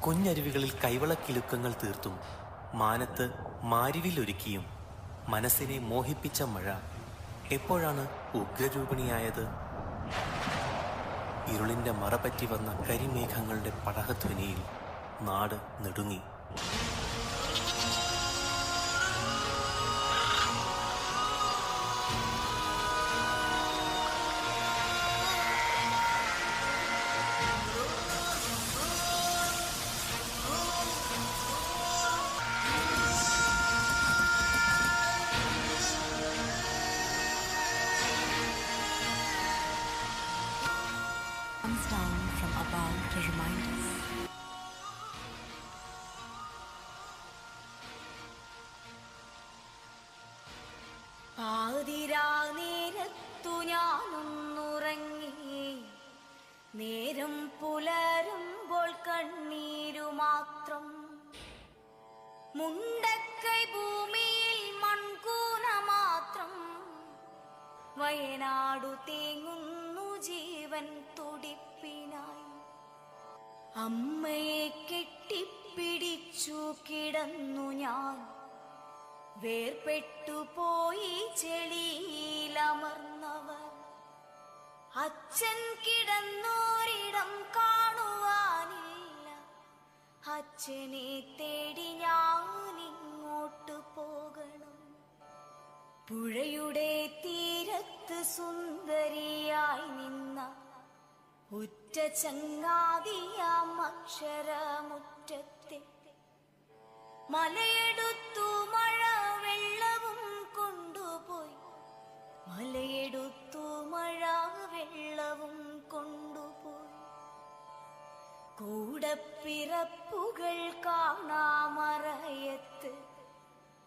കുഞ്ഞരുവികളിൽ കൈവളക്കിലുക്കങ്ങൾ തീർത്തും മാനത്ത് മാരിവിലൊരുക്കിയും മനസ്സിനെ മോഹിപ്പിച്ച മഴ എപ്പോഴാണ് ഉഗ്രരൂപിണിയായത്? ഇരുളിന്റെ മറപറ്റി വന്ന കരിമേഘങ്ങളുടെ പടഹധ്വനിയിൽ നാട് നെടുങ്ങി. Comes down from above to remind us. പാതിരാ നേരത്തു ഞാനൊന്നുറങ്ങി, നേരം പുലരുമ്പോൾ കണ്ണീരു മാത്രം. മുണ്ടക്കൈ ഭൂമിയിൽ മൺകൂന മാത്രം, വയനാടു തേങ്ങുന്നു ജീവൻ തുടിപ്പിനായി. അമ്മയെ കെട്ടിപ്പിടിച്ചു കിടന്നു ഞാൻ, വേർപെട്ടുപോയി ചെളിയിലമർന്നവർ. അച്ഛൻ കിടന്നോരിടം കാണുവാനില്ല, അച്ഛനെ തേടി ഞാനിങ്ങോട്ടു പോകണം. പുഴയുടെ തീരത്ത് സുന്ദരിയായി നിന്ന ഉറ്റ ചങ്ങാതിയാം അക്ഷരമുറ്റത്തെ മലയെടുത്തു മഴ വെള്ളവും കൊണ്ടുപോയി, മലയെടുത്തു മഴ വെള്ളവും കൊണ്ടുപോയി. കൂടപ്പിറപ്പുകൾ കാണാമറയത്ത്,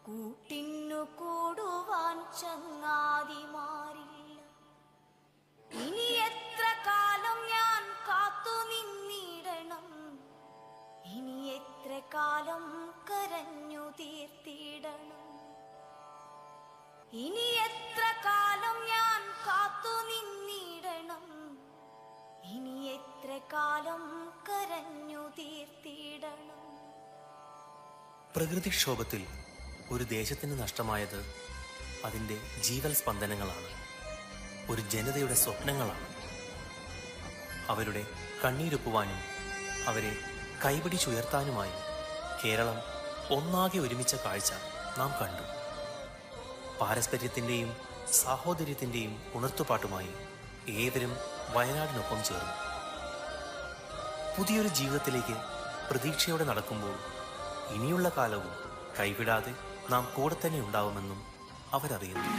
കൂട്ടിന്നു കൂടുവാൻ ചങ്ങാതിമാരില്ല. ഇനി എത്ര കാലം ഞാൻ കാത്തു നിന്നിടണം, ഇനി എത്ര കാലം കരഞ്ഞു തീർത്തിടണം. ഇനി എത്ര കാലം ഞാൻ കാത്തു നിന്നിടണം, ഇനി എത്ര കാലം കരഞ്ഞു തീർത്തിടണം. പ്രകൃതിക്ഷോഭത്തിൽ ഒരു ദേശത്തിന് നഷ്ടമായത് അതിൻ്റെ ജീവൽ സ്പന്ദനങ്ങളാണ്, ഒരു ജനതയുടെ സ്വപ്നങ്ങളാണ്. അവരുടെ കണ്ണീരൊപ്പുവാനും അവരെ കൈപിടിച്ചുയർത്താനുമായി കേരളം ഒന്നാകെ ഒരുമിച്ച കാഴ്ച നാം കണ്ടു. പാരസ്പര്യത്തിൻ്റെയും സാഹോദര്യത്തിൻ്റെയും ഉണർത്തുപാട്ടുമായി ഏവരും വയനാടിനൊപ്പം ചേർന്നു. പുതിയൊരു ജീവിതത്തിലേക്ക് പ്രതീക്ഷയോടെ നടക്കുമ്പോൾ ഇനിയുള്ള കാലവും കൈവിടാതെ നാം കൂടെ തന്നെ ഉണ്ടാവുമെന്നും അവരറിയുന്നു.